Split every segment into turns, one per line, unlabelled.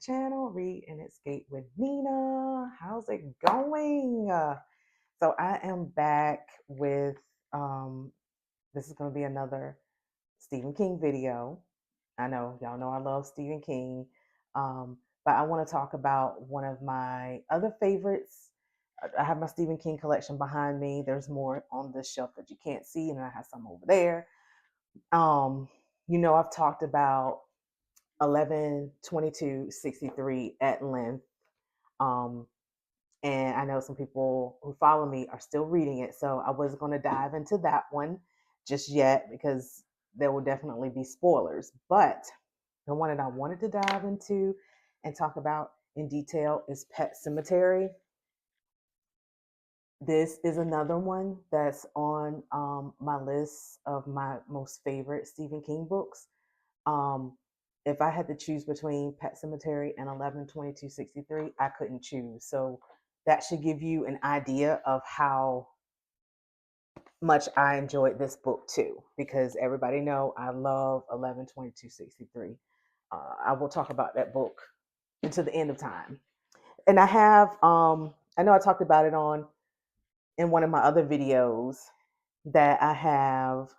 channel, Read and Escape with Nina. How's it going? So I am back with this is going to be another Stephen King video. I know y'all know I love Stephen King, but I want to talk about one of my other favorites. I have my Stephen King collection behind me. There's more on this shelf that you can't see, and I have some over there. Um, I've talked about 11/22/63 at length. Um, and I know some people who follow me are still reading it. So I wasn't going to dive into that one just yet because there will definitely be spoilers. But the one that I wanted to dive into and talk about in detail is Pet Cemetery. This is another one that's on my list of my most favorite Stephen King books. Um, if I had to choose between Pet Cemetery and 11/22/63, I couldn't choose. So that should give you an idea of how much I enjoyed this book too, because everybody know I love 11/22/63. I will talk about that book until the end of time. And I know I talked about it on in one of my other videos that I have.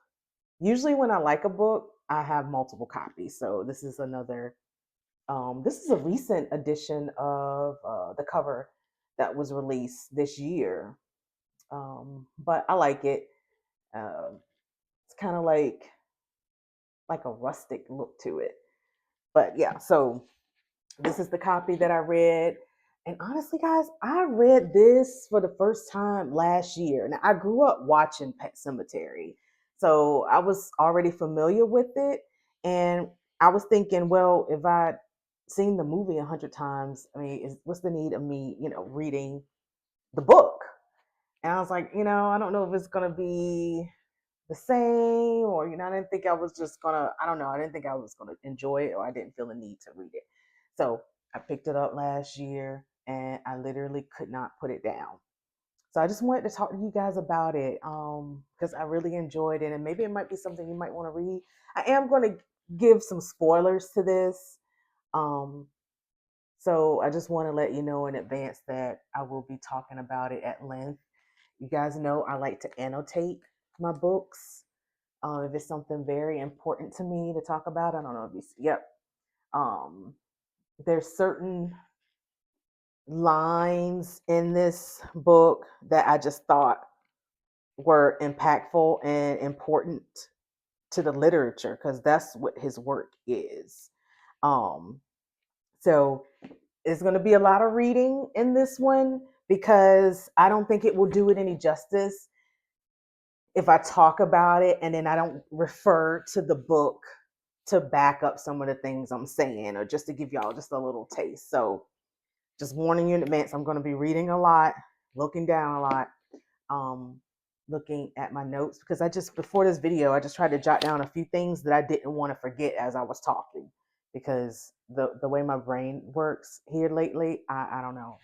Usually when I like a book, I have multiple copies. So this is a recent edition of the cover that was released this year. But I like it. Uh, it's kind of like a rustic look to it. But yeah, so this is the copy that I read. And honestly, guys, I read this for the first time last year. Now, I grew up watching Pet Cemetery. So I was already familiar with it. And I was thinking, well, if I'd seen the movie 100 times, I mean, what's the need of me, reading the book? And I was like, I don't know if it's going to be the same or, I didn't think I was just going to, I don't know. I didn't think I was going to enjoy it or I didn't feel the need to read it. So I picked it up last year and I literally could not put it down. So I just wanted to talk to you guys about it because I really enjoyed it and maybe it might be something you might want to read. I am going to give some spoilers to this. Um, so I just want to let you know in advance that I will be talking about it at length. You guys know I like to annotate my books. If it's something very important to me to talk about, I don't know if you see, yep. Um, there's certain lines in this book that I just thought were impactful and important to the literature because that's what his work is. Um, so it's going to be a lot of reading in this one because I don't think it will do it any justice if I talk about it and then I don't refer to the book to back up some of the things I'm saying or just to give y'all just a little taste. So just warning you in advance, I'm going to be reading a lot, looking down a lot, um, looking at my notes because before this video, I just tried to jot down a few things that I didn't want to forget as I was talking because the way my brain works here lately, I don't know,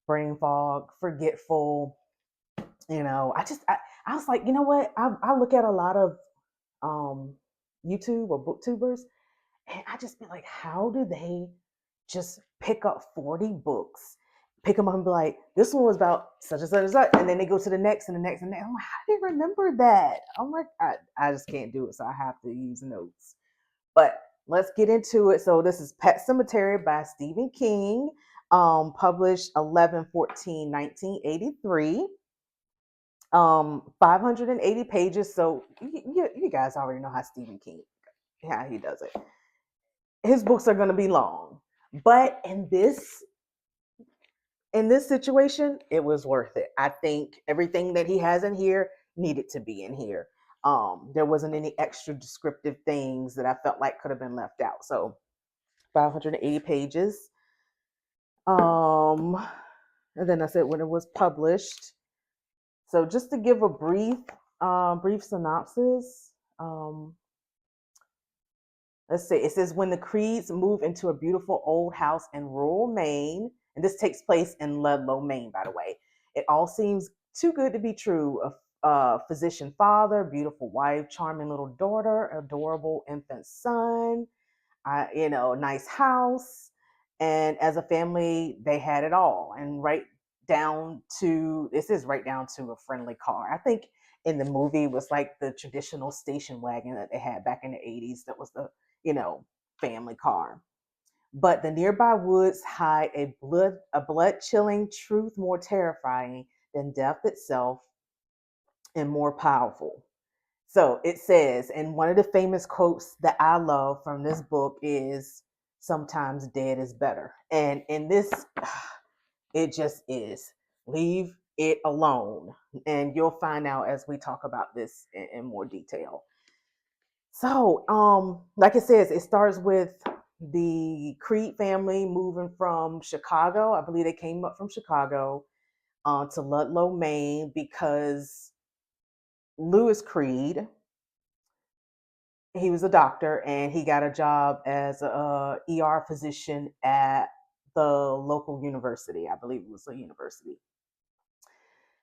brain fog, forgetful, I was like, you know what? I look at a lot of um, YouTube or booktubers, and I just be like, how do they just pick up 40 books, pick them up and be like, this one was about such and such and such, and then they go to the next and the next and the next. I'm like, how do they remember that? I'm like, I just can't do it, so I have to use notes. But let's get into it. So this is Pet Cemetery by Stephen King, published 11/14/1983. 580 pages. So you guys already know how Stephen King, how he does it. His books are going to be long, but in this situation, it was worth it. I think everything that he has in here needed to be in here. There wasn't any extra descriptive things that I felt like could have been left out. So 580 pages. Um, and then I said when it was published. So just to give a brief synopsis, let's see. It says when the Creeds move into a beautiful old house in rural Maine, and this takes place in Ludlow, Maine, by the way. It all seems too good to be true. A physician father, beautiful wife, charming little daughter, adorable infant son, nice house. And as a family, they had it all. And this is right down to a friendly car. I think in the movie it was like the traditional station wagon that they had back in the 80s. That was the, you know, family car. But the nearby woods hide a blood chilling truth more terrifying than death itself and more powerful. So it says, and one of the famous quotes that I love from this book is, sometimes dead is better. And in this, it just is. Leave it alone. And you'll find out as we talk about this in more detail. So, like it says, it starts with the Creed family moving from Chicago. I believe they came up from Chicago to Ludlow, Maine, because Lewis Creed, he was a doctor and he got a job as a ER physician at the local university. I believe it was a university.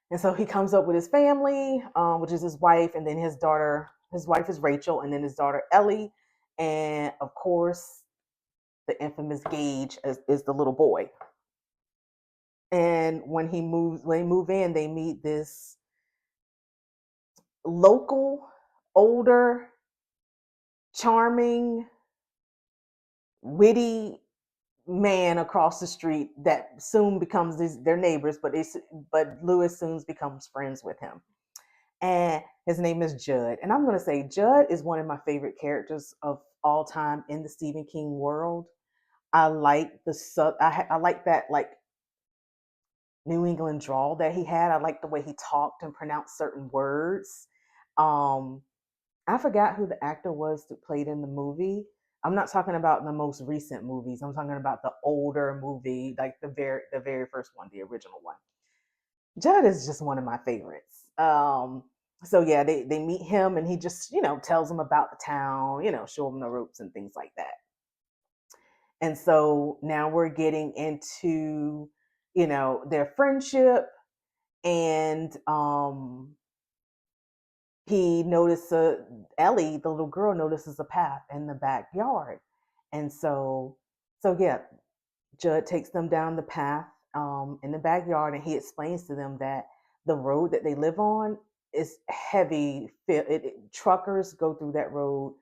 And so he comes up with his family, which is his wife, and then his daughter. His wife is Rachel, and then his daughter Ellie, and of course the infamous Gage is the little boy. And when they move in, they meet this local, older, charming, witty man across the street that soon becomes their neighbors, but Lewis soon becomes friends with him. And his name is Judd. And I'm going to say Judd is one of my favorite characters of all time in the Stephen King world. I like I like that like New England drawl that he had. I like the way he talked and pronounced certain words. Um, I forgot who the actor was that played in the movie. I'm not talking about the most recent movies. I'm talking about the older movie, like the very first one, the original one. Judd is just one of my favorites. So yeah, they meet him and he just, tells them about the town, show them the ropes and things like that. And so now we're getting into, their friendship, and he notices Ellie, the little girl, notices a path in the backyard. And so yeah, Judd takes them down the path in the backyard, and he explains to them that the road that they live on is heavy. Truckers go through that road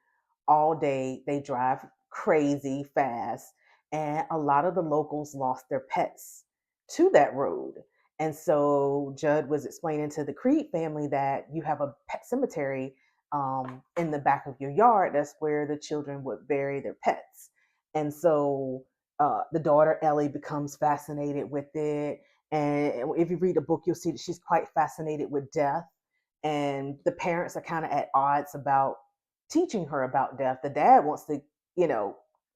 all day. They drive crazy fast, and a lot of the locals lost their pets to that road. And so Judd was explaining to the Creed family that you have a pet cemetery in the back of your yard. That's where the children would bury their pets. And so the daughter Ellie becomes fascinated with it. And if you read the book, you'll see that she's quite fascinated with death. And the parents are kind of at odds about teaching her about death. The dad wants to, you know,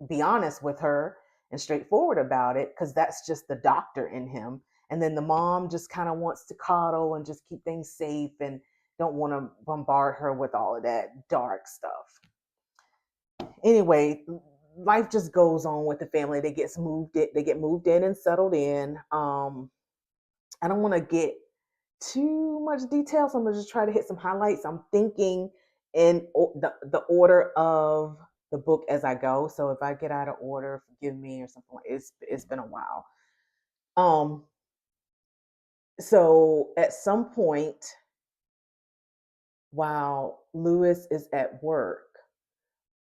be honest with her and straightforward about it because that's just the doctor in him. And then the mom just kind of wants to coddle and just keep things safe and don't want to bombard her with all of that dark stuff. Anyway, life just goes on with the family. They get moved in and settled in. I don't want to get too much detail, so I'm gonna just try to hit some highlights. I'm thinking in the order of the book as I go. So if I get out of order, forgive me or something. It's been a while. Um, so at some point while Lewis is at work,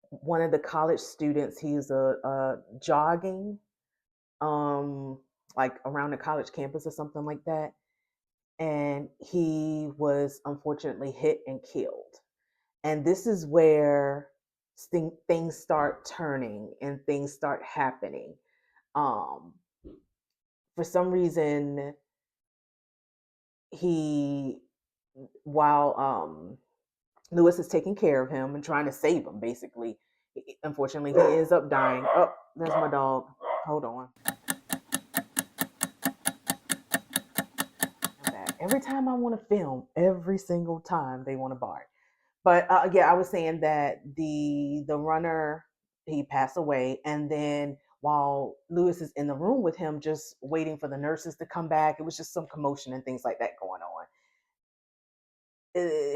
one of the college students, he's a jogging um like around the college campus or something like that, and he was unfortunately hit and killed. And this is where things start turning and things start happening. um for some reason, he while Lewis is taking care of him and trying to save him, basically, unfortunately he ends up dying. Oh, there's my dog. Hold on. Every time I want to film, every single time they want to bark. But yeah, I was saying that the runner, he passed away, and then while Lewis is in the room with him, just waiting for the nurses to come back, it was just some commotion and things like that going on.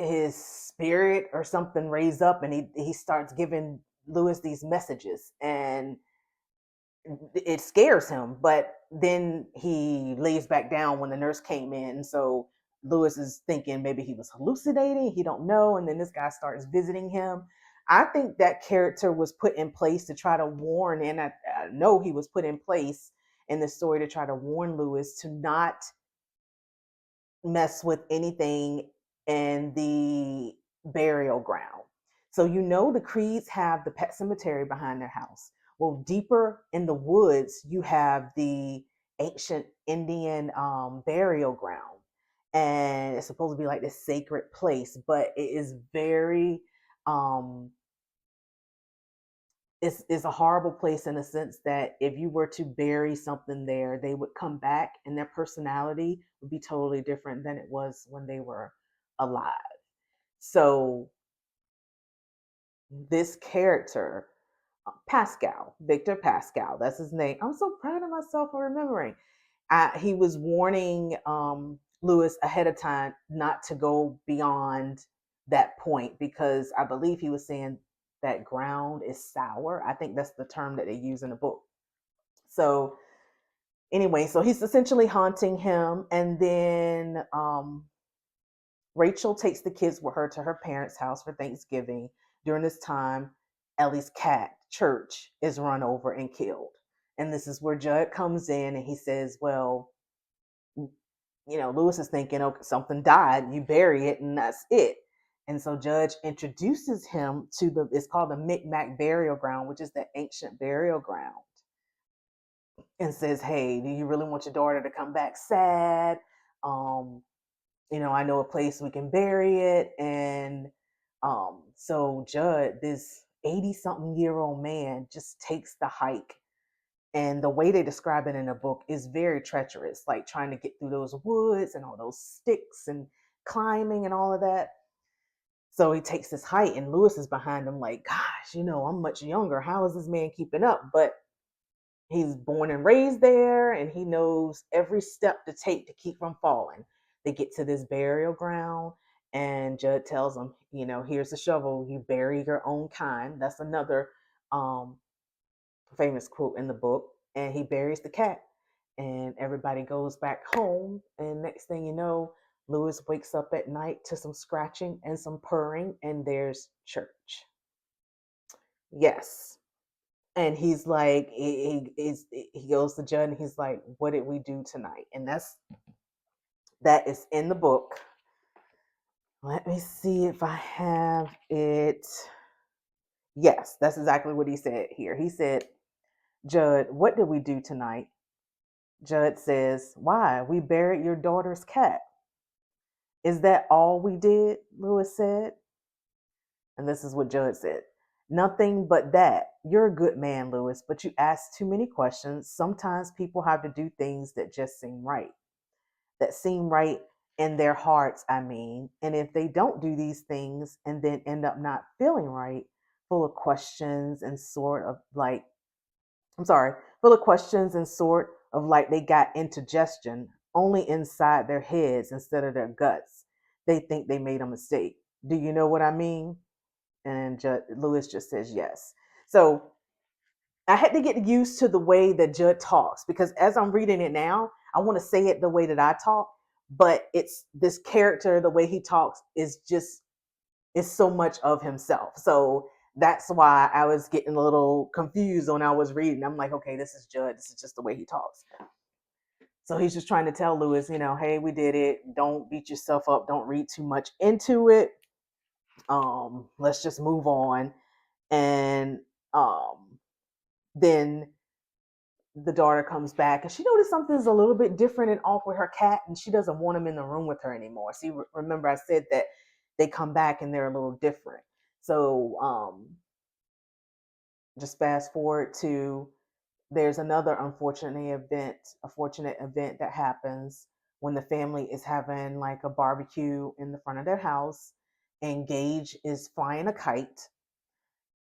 His spirit or something raised up, and he starts giving Lewis these messages, and it scares him, but then he lays back down when the nurse came in. So Lewis is thinking maybe he was hallucinating. He don't know. And then this guy starts visiting him. I think that character was put in place to try to warn, and I know he was put in place in the story to try to warn Lewis to not mess with anything in the burial ground. So you know the Creeds have the pet cemetery behind their house. Well, deeper in the woods, you have the ancient Indian burial ground, and it's supposed to be like this sacred place, but it is very um, it's a horrible place in the sense that if you were to bury something there, they would come back and their personality would be totally different than it was when they were alive. So this character, Pascal, Victor Pascal, that's his name. I'm so proud of myself for remembering. He was warning Lewis ahead of time not to go beyond that point because I believe he was saying that ground is sour. I think that's the term that they use in the book. So anyway, so he's essentially haunting him, and then Rachel takes the kids with her to her parents' house for Thanksgiving. During this time, Ellie's cat, Church, is run over and killed. And this is where Judd comes in and he says, well, Lewis is thinking, okay, something died, you bury it, and that's it. And so Judge introduces him to it's called the Micmac Burial Ground, which is the ancient burial ground, and says, hey, do you really want your daughter to come back sad? Um, I know a place we can bury it. And so Judd, this 80 something year old man, just takes the hike. And the way they describe it in the book is very treacherous, like trying to get through those woods and all those sticks and climbing and all of that. So he takes this height, and Lewis is behind him, like, gosh, I'm much younger. How is this man keeping up? But he's born and raised there, and he knows every step to take to keep from falling. They get to this burial ground, and Judd tells him, here's the shovel. You bury your own kind. That's another um, famous quote in the book. And he buries the cat, and everybody goes back home. And next thing you know, Lewis wakes up at night to some scratching and some purring, and there's Church. Yes. And he's like, he goes to Judd and he's like, what did we do tonight? And that is in the book. Let me see if I have it. Yes, that's exactly what he said here. He said, Judd, what did we do tonight? Judd says, why? We buried your daughter's cat. Is that all we did? Lewis said. And this is what Judd said. Nothing but that. You're a good man, Lewis, but you ask too many questions. Sometimes people have to do things that just seem right. That seem right in their hearts, I mean. And if they don't do these things and then end up not feeling right, full of questions and sort of like, I'm sorry, full of questions and sort of like they got indigestion only inside their heads instead of their guts. They think they made a mistake. Do you know what I mean? And Lewis just says yes. So I had to get used to the way that Judd talks because as I'm reading it now, I want to say it the way that I talk, but it's this character, the way he talks is so much of himself. So that's why I was getting a little confused when I was reading. I'm like, okay, this is Judd. This is just the way he talks. So he's just trying to tell Lewis, hey, we did it. Don't beat yourself up. Don't read too much into it. Let's just move on. And then the daughter comes back and she noticed something's a little bit different and off with her cat, and she doesn't want him in the room with her anymore. See, remember I said that they come back and they're a little different. So just fast forward to there's another unfortunate event that happens when the family is having like a barbecue in the front of their house, and Gage is flying a kite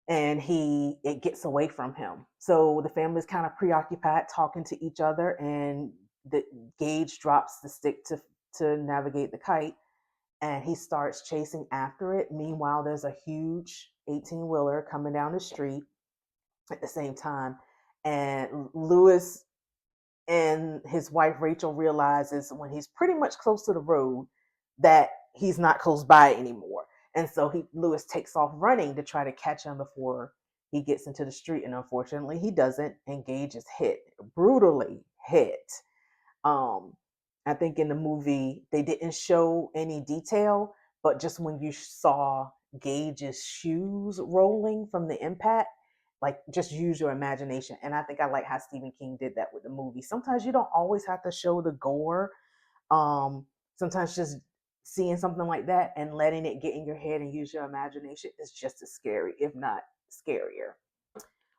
and it gets away from him. So the family's kind of preoccupied talking to each other, and the Gage drops the stick to navigate the kite, and he starts chasing after it. Meanwhile, there's a huge 18-wheeler coming down the street at the same time, And Lewis and his wife Rachel realizes when he's pretty much close to the road that he's not close by anymore. And so Lewis takes off running to try to catch him before he gets into the street. And unfortunately, he doesn't. And Gage is hit, brutally hit. Um, I think in the movie they didn't show any detail, but just when you saw Gage's shoes rolling from the impact, like just use your imagination. And I think I like how Stephen King did that with the movie. Sometimes you don't always have to show the gore. Sometimes just seeing something like that and letting it get in your head and use your imagination is just as scary, if not scarier.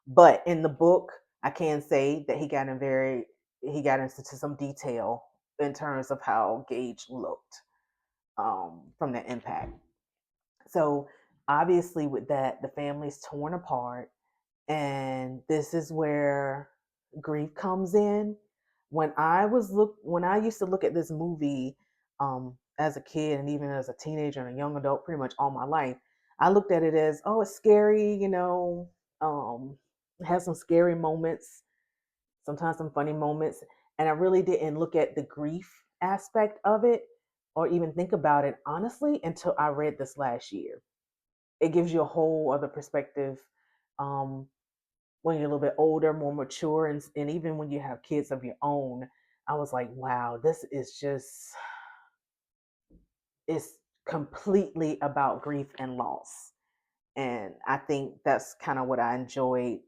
But in the book, I can say that he got into some detail in terms of how Gage looked from the impact. So obviously, with that, the family's torn apart, and this is where grief comes in. When I used to look at this movie as a kid and even as a teenager and a young adult, pretty much all my life, I looked at it as, oh, it's scary, it has some scary moments, sometimes some funny moments, and I really didn't look at the grief aspect of it or even think about it honestly until I read this last year. It gives you a whole other perspective um, when you're a little bit older, more mature, and even when you have kids of your own. I was like, wow, this is just, it's completely about grief and loss. And I think that's kind of what I enjoyed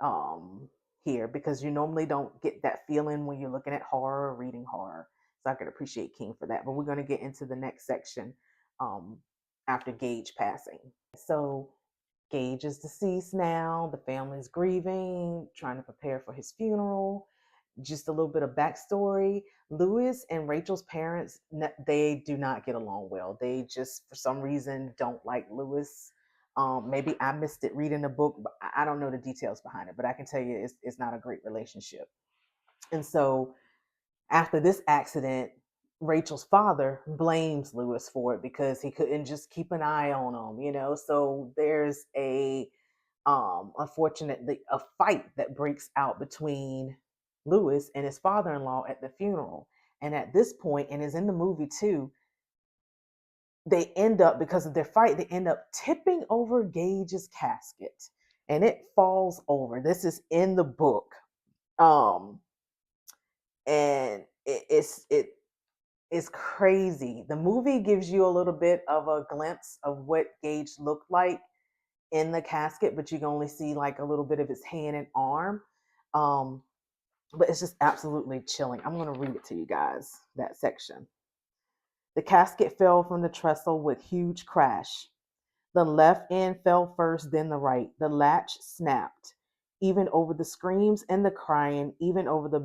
um, here, because you normally don't get that feeling when you're looking at horror or reading horror. So I could appreciate King for that. But we're going to get into the next section um, after Gage passing. So Gage is deceased now. The family's grieving, trying to prepare for his funeral. Just a little bit of backstory. Lewis and Rachel's parents, they do not get along well. They just, for some reason, don't like Lewis. Maybe I missed it reading the book, but I don't know the details behind it. But I can tell you it's not a great relationship. And so after this accident, Rachel's father blames Lewis for it because he couldn't just keep an eye on him. So there's unfortunately a fight that breaks out between Lewis and his father-in-law at the funeral. And at this point, and is in the movie too, they end up, because of their fight, they end up tipping over Gage's casket and it falls over. This is in the book. Um, and it's crazy. The movie gives you a little bit of a glimpse of what Gage looked like in the casket, but you can only see like a little bit of his hand and arm. Um, but it's just absolutely chilling. I'm going to read it to you guys, that section. The casket fell from the trestle with huge crash. The left end fell first, then the right. The latch snapped. Even over the screams and the crying, even over the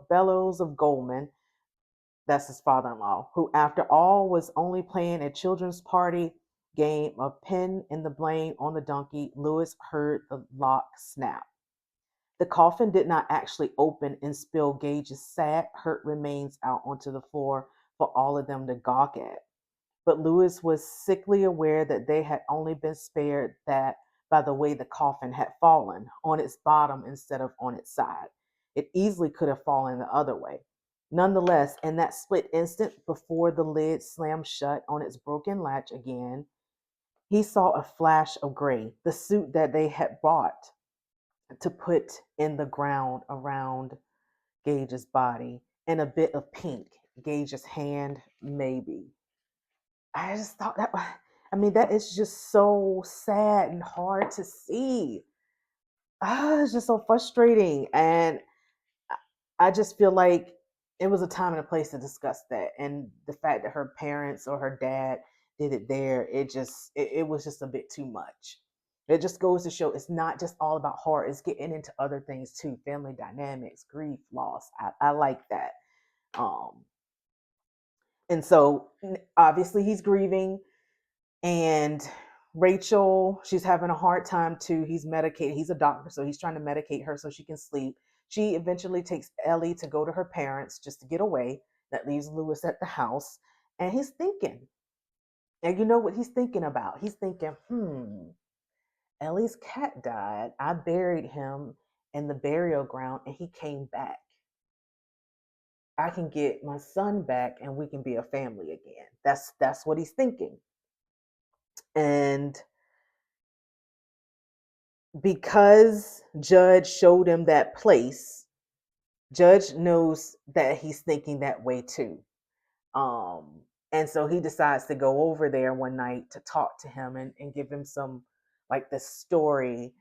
bellows of Goldman, that's his father-in-law, who after all was only playing a children's party game of pin in the blame on the donkey, Lewis heard the lock snap. The coffin did not actually open and spill Gage's sad, hurt remains out onto the floor for all of them to gawk at. But Lewis was sickly aware that they had only been spared that by the way the coffin had fallen, on its bottom instead of on its side. It easily could have fallen the other way. Nonetheless, in that split instant before the lid slammed shut on its broken latch again, he saw a flash of gray, the suit that they had bought to put in the ground around Gage's body, and a bit of pink, Gage's hand, maybe. I just thought that, I mean, that is just so sad and hard to see. It's just so frustrating. And I just feel like it was a time and a place to discuss that. And the fact that her parents or her dad did it there, it was just a bit too much. It just goes to show it's not just all about horror, it's getting into other things too, family dynamics, grief, loss. I like that. Um, and so obviously he's grieving. And Rachel, she's having a hard time too. He's medicated. He's a doctor, so he's trying to medicate her so she can sleep. She eventually takes Ellie to go to her parents just to get away. That leaves Lewis at the house. And he's thinking. And you know what he's thinking about? He's thinking, Ellie's cat died. I buried him. in the burial ground and he came back. I can get my son back and we can be a family again. That's what he's thinking. And because Judge showed him that place, Judge knows that he's thinking that way too. Um, and so he decides to go over there one night to talk to him and give him some like the story,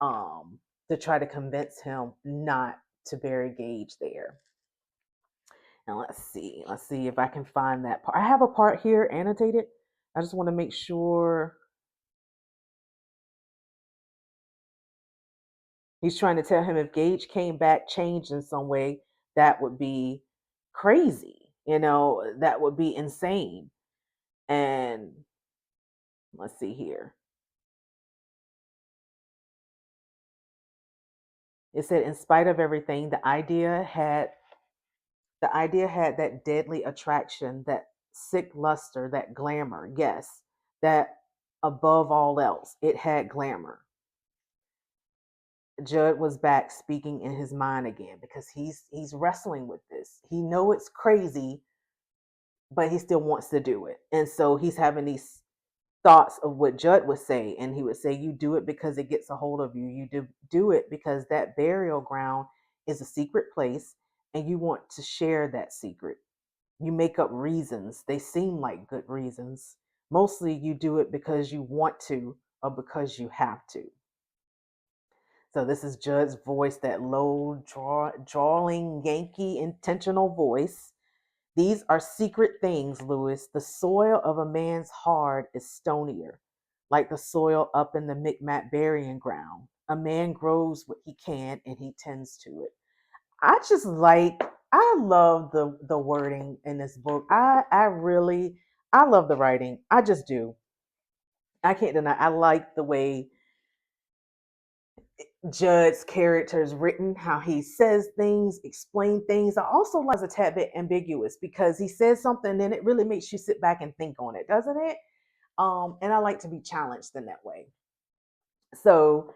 um, to try to convince him not to bury Gage there. And let's see if I can find that part. I have a part here annotated. I just want to make sure. He's trying to tell him if Gage came back changed in some way, that would be crazy. That would be insane. And let's see here. It said, in spite of everything, the idea had that deadly attraction, that sick luster, that glamour. Yes, that above all else, it had glamour. Judd was back speaking in his mind again because he's wrestling with this. He know it's crazy, but he still wants to do it. And so he's having these thoughts of what Judd would say. And he would say, you do it because it gets a hold of you. You do it because that burial ground is a secret place and you want to share that secret. You make up reasons. They seem like good reasons. Mostly you do it because you want to or because you have to. So this is Judd's voice, that low, drawling, Yankee, intentional voice. These are secret things, Lewis. The soil of a man's heart is stonier, like the soil up in the Micmac burying ground. A man grows what he can and he tends to it. I just I love the wording in this book. I love the writing. I just do. I can't deny. I like the way Judd's character is written, how he says things, explain things. I also like it's a tad bit ambiguous because he says something and it really makes you sit back and think on it, doesn't it? And I like to be challenged in that way. So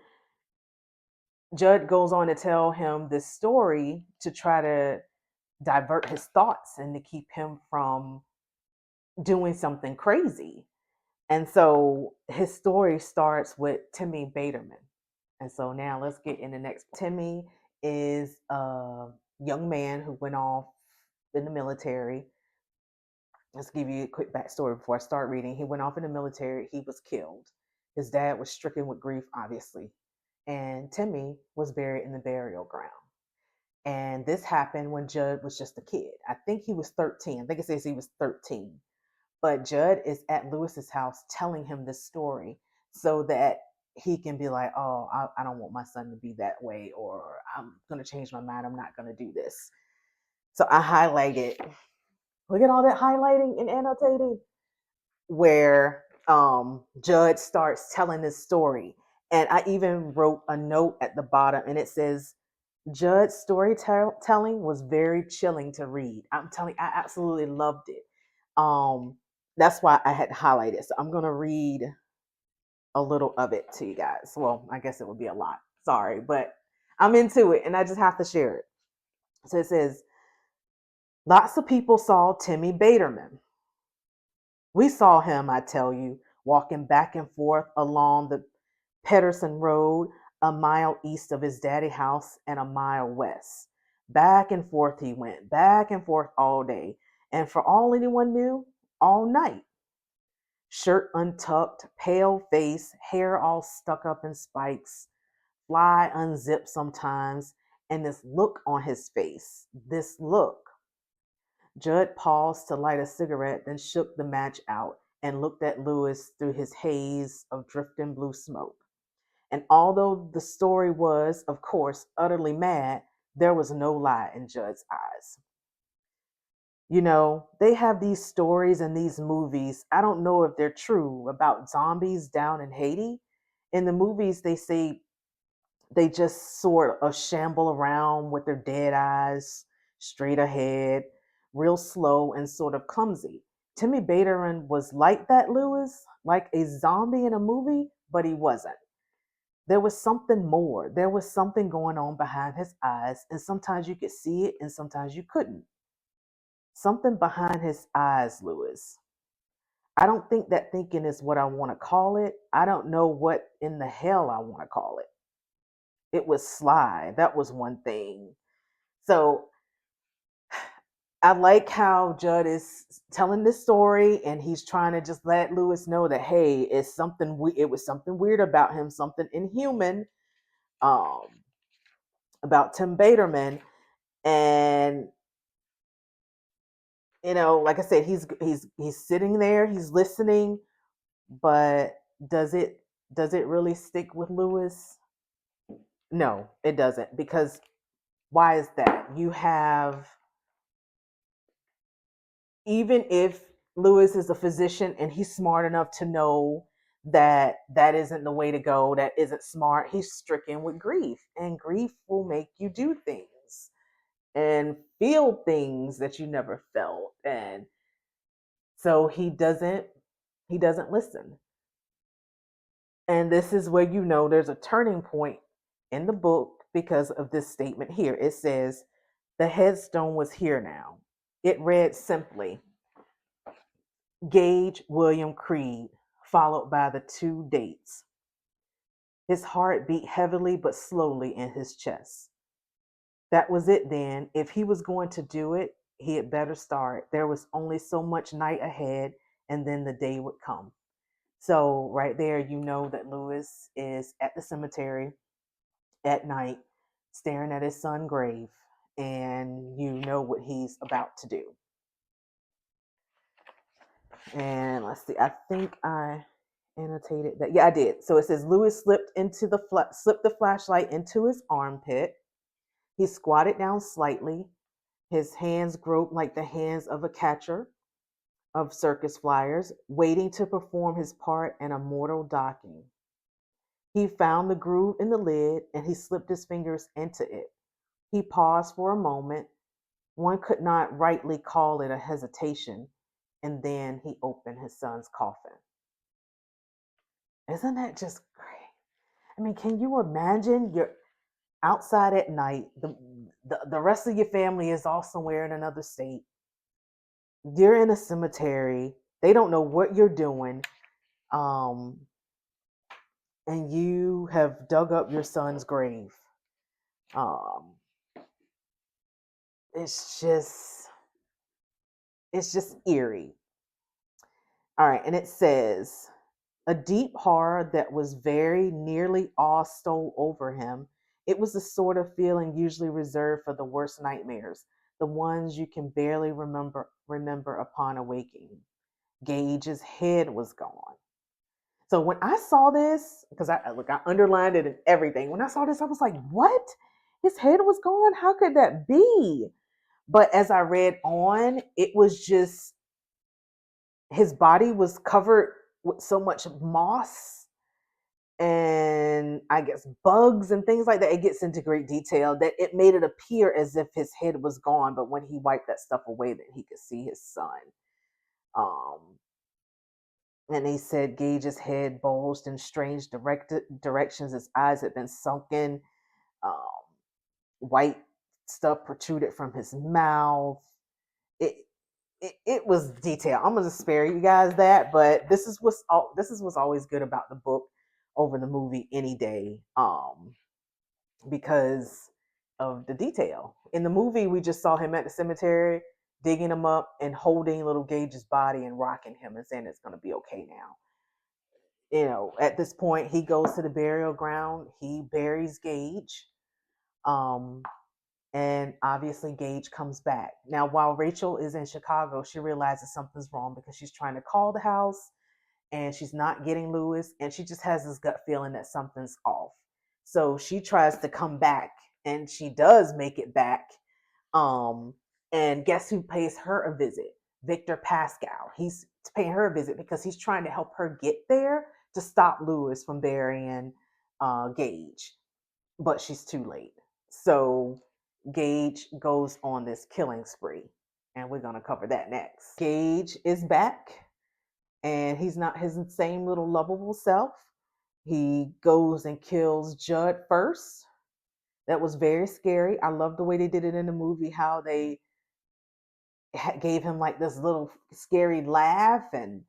Judd goes on to tell him this story to try to divert his thoughts and to keep him from doing something crazy. And so his story starts with Timmy Baterman. And so now let's get in the next. Timmy is a young man who went off in the military. Let's give you a quick backstory before I start reading. He went off in the military. He was killed. His dad was stricken with grief, obviously. And Timmy was buried in the burial ground. And this happened when Judd was just a kid. I think he was 13. I think it says he was 13. But Judd is at Lewis's house telling him this story so that he can be like, oh, I don't want my son to be that way, or I'm going to change my mind. I'm not going to do this. So I highlighted, look at all that highlighting and annotating, where Judd starts telling this story. And I even wrote a note at the bottom and it says, Judd's storytelling was very chilling to read. I'm telling you, I absolutely loved it. Um, that's why I had highlighted. So I'm gonna read a little of it to you guys. Well, I guess it would be a lot. Sorry, but I'm into it and I just have to share it. So it says, lots of people saw Timmy Baterman. We saw him, I tell you, walking back and forth along the Pedersen Road, a mile east of his daddy house and a mile west. Back and forth he went, back and forth all day, and for all anyone knew, all night. Shirt untucked, pale face, hair all stuck up in spikes, fly unzipped sometimes, and this look on his face, this look. Judd paused to light a cigarette, then shook the match out and looked at Lewis through his haze of drifting blue smoke. And although the story was, of course, utterly mad, there was no lie in Judd's eyes. They have these stories and these movies. I don't know if they're true about zombies down in Haiti. In the movies, they say they just sort of shamble around with their dead eyes straight ahead, real slow and sort of clumsy. Timmy Bateran was like that, Lewis, like a zombie in a movie, but he wasn't. there was something more. There was something going on behind his eyes, and sometimes you could see it and sometimes you couldn't. Something behind his eyes, Lewis. I don't think that thinking is what I want to call it. I don't know what in the hell I want to call it. It was sly. That was one thing. So I like how Judd is telling this story, and he's trying to just let Lewis know that hey, it's something. It was something weird about him, something inhuman, um, about Tim Baderman, and like I said, he's sitting there, he's listening, but does it does it really stick with Lewis? No, it doesn't. Because why is that? You have, even if Lewis is a physician and he's smart enough to know that that isn't the way to go, that isn't smart, he's stricken with grief, and grief will make you do things and feel things that you never felt, and so he doesn't listen. And this is where there's a turning point in the book because of this statement here. It says, the headstone was here now. It read simply, Gage William Creed, followed by the two dates. His heart beat heavily but slowly in his chest. That was it then. If he was going to do it, he had better start. There was only so much night ahead, and then the day would come. So, right there, you know that Lewis is at the cemetery at night, staring at his son's grave, and you know what he's about to do. And let's see, I think I annotated that. Yeah, I did. So it says Lewis slipped the flashlight into his armpit. He squatted down slightly. His hands groped like the hands of a catcher of circus flyers, waiting to perform his part in a mortal docking. He found the groove in the lid and he slipped his fingers into it. He paused for a moment. One could not rightly call it a hesitation. And then he opened his son's coffin. Isn't that just great? I mean, can you imagine you're outside at night, the rest of your family is all somewhere in another state. You're in a cemetery. They don't know what you're doing. Um, and you have dug up your son's grave. Um, it's just it's just eerie. All right, and it says a deep horror that was very nearly awe stole over him. It was the sort of feeling usually reserved for the worst nightmares, the ones you can barely remember upon awaking. Gage's head was gone. So when I saw this, because I underlined it and everything. When I saw this, I was like, "What? His head was gone? How could that be?" But as I read on, it was just his body was covered with so much moss and I guess bugs and things like that. It gets into great detail that it made it appear as if his head was gone, but when he wiped that stuff away, that he could see his son. Um, and he said Gage's head bulged in strange directions. His eyes had been sunken. Um, white stuff protruded from his mouth. It, it was detailed. I'm gonna spare you guys that, but this is what's always good about the book over the movie any day, because of the detail. In the movie, we just saw him at the cemetery digging him up and holding little Gage's body and rocking him and saying it's gonna be okay now. At this point, he goes to the burial ground. He buries Gage. Um, and obviously, Gage comes back. Now, while Rachel is in Chicago, she realizes something's wrong because she's trying to call the house and she's not getting Lewis. And she just has this gut feeling that something's off. So she tries to come back and she does make it back. Um, and guess who pays her a visit? Victor Pascal. He's paying her a visit because he's trying to help her get there to stop Lewis from burying Gage. But she's too late. So Gage goes on this killing spree, and we're going to cover that next. Gage is back, and he's not his same little lovable self. He goes and kills Judd first. That was very scary. I love the way they did it in the movie, how they gave him like this little scary laugh, and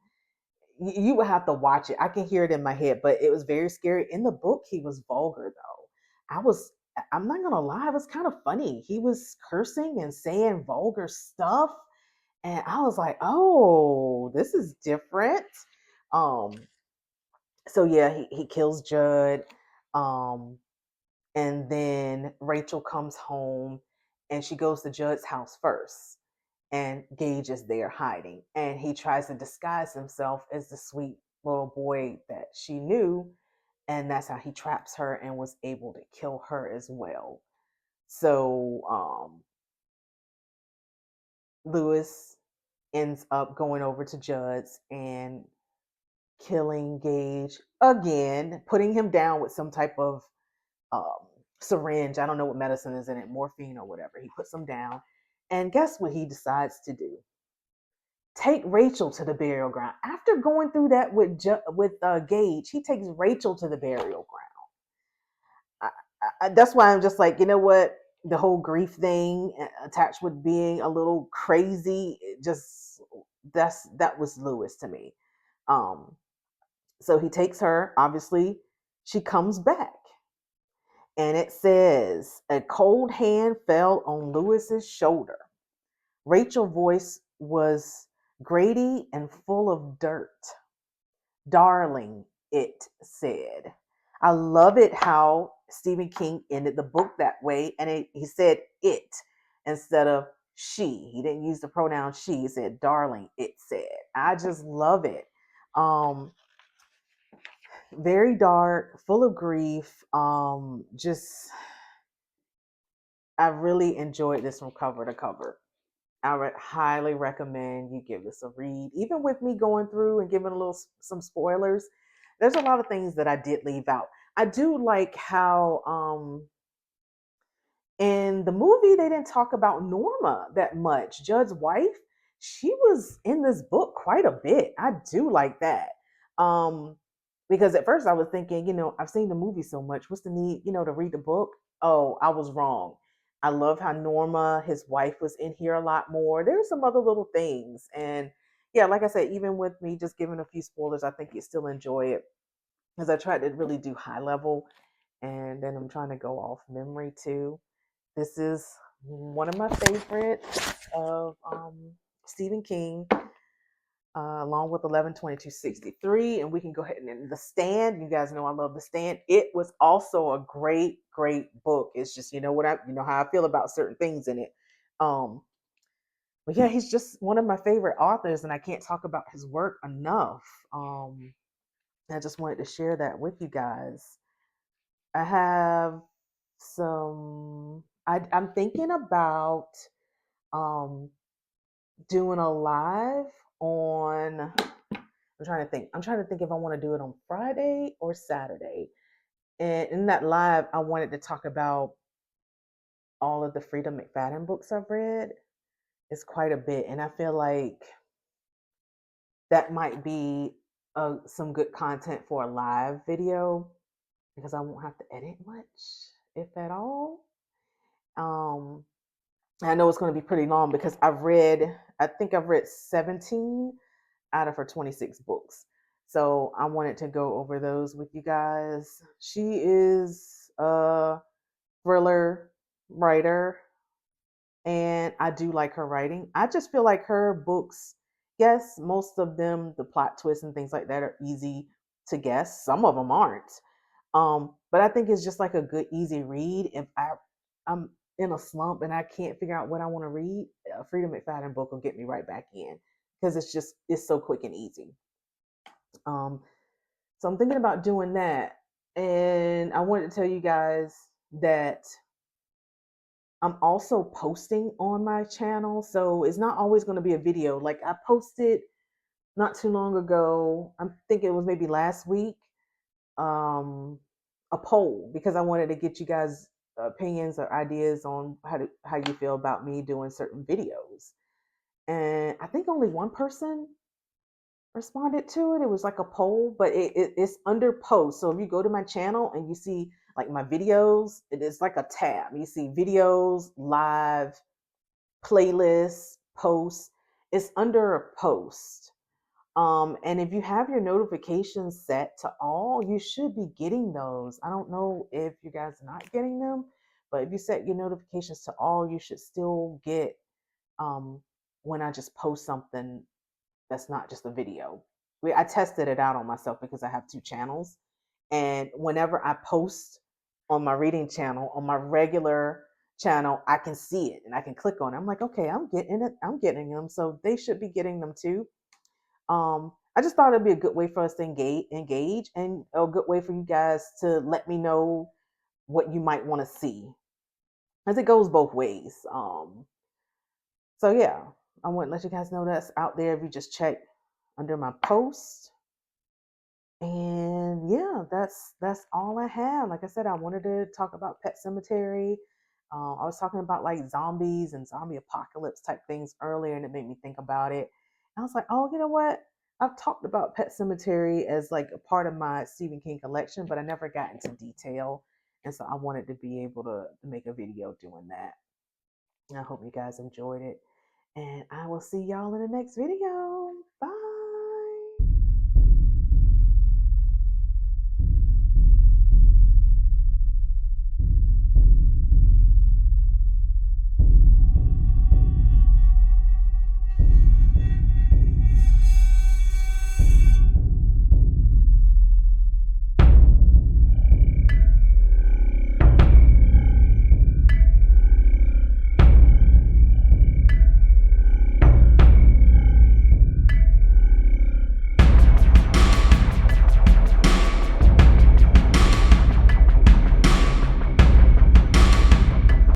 you would have to watch it. I can hear it in my head, but it was very scary. In the book, he was vulgar though. I'm not gonna lie, it was kind of funny. He was cursing and saying vulgar stuff, and I was like, oh, this is different. Um, so yeah, he kills Judd. Um, and then Rachel comes home and she goes to Judd's house first. And Gage is there hiding. And he tries to disguise himself as the sweet little boy that she knew. And that's how he traps her and was able to kill her as well. So Lewis ends up going over to Judd's and killing Gage again, putting him down with some type of um, syringe. I don't know what medicine is in it, morphine or whatever. He puts them down. And guess what he decides to do? Take Rachel to the burial ground. After going through that with Gage, he takes Rachel to the burial ground. That's why I'm just like, you know what? The whole grief thing attached with being a little crazy, just that was Lewis to me. Um, so he takes her. Obviously, she comes back and it says a cold hand fell on Lewis's shoulder. Rachel's voice was grady and full of dirt. Darling, it said. I love it how Stephen King ended the book that way, and he said it instead of she. He didn't use the pronoun she. He said, darling, it said. I just love it. Very dark, full of grief. Just I really enjoyed this from cover to cover. I would highly recommend you give this a read. Even with me going through and giving a little some spoilers, there's a lot of things that I did leave out. I do like how in the movie, they didn't talk about Norma that much. Judd's wife, she was in this book quite a bit. I do like that. Um, because at first I was thinking, I've seen the movie so much. What's the need, to read the book? Oh, I was wrong. I love how Norma, his wife, was in here a lot more. There's some other little things. And yeah, like I said, even with me just giving a few spoilers, I think you still enjoy it because I tried to really do high level and then I'm trying to go off memory too. This is one of my favorites of Stephen King, along with 11/22/63. And we can go ahead and The Stand. You guys know I love The Stand. It was also a great, great book. It's just you know how I feel about certain things in it. Um, but yeah, he's just one of my favorite authors, and I can't talk about his work enough. I just wanted to share that with you guys. I have I'm thinking about um doing a live on I'm trying to think if I want to do it on Friday or Saturday. And in that live, I wanted to talk about all of the Freedom McFadden books I've read. It's quite a bit. And I feel like that might be some good content for a live video because I won't have to edit much, if at all. Um, I know it's going to be pretty long because I think I've read 17 out of her 26 books. So I wanted to go over those with you guys. She is a thriller writer, and I do like her writing. I just feel like her books, yes, most of them, the plot twists and things like that are easy to guess. Some of them aren't. But I think it's just like a good, easy read. If I'm in a slump and I can't figure out what I want to read, a Freedom McFadden book will get me right back in because it's so quick and easy. Um, so I'm thinking about doing that. And I wanted to tell you guys that I'm also posting on my channel. So it's not always going to be a video. Like I posted not too long ago, I think it was maybe last week, um, a poll because I wanted to get you guys opinions or ideas on how you feel about me doing certain videos. And I think only one person responded to it. It was like a poll, but it's under post. So if you go to my channel and you see like my videos, it is like a tab. You see videos, live, playlists, posts. It's under a post. And if you have your notifications set to all, you should be getting those. I don't know if you guys are not getting them, but if you set your notifications to all, you should still get um, when I just post something that's not just a video. I tested it out on myself because I have two channels. And whenever I post on my reading channel, on my regular channel, I can see it and I can click on it. I'm like, okay, I'm getting it. I'm getting them. So they should be getting them too. I just thought it'd be a good way for us to engage and a good way for you guys to let me know what you might want to see. As it goes both ways. So yeah, I want to let you guys know that's out there if you just check under my post. And yeah, that's all I have. Like I said, I wanted to talk about Pet Cemetery. I was talking about like zombies and zombie apocalypse type things earlier, and it made me think about it. I was like, oh, you know what? I've talked about Pet Cemetery as like a part of my Stephen King collection, but I never got into detail. And so I wanted to be able to make a video doing that. And I hope you guys enjoyed it. And I will see y'all in the next video. Bye.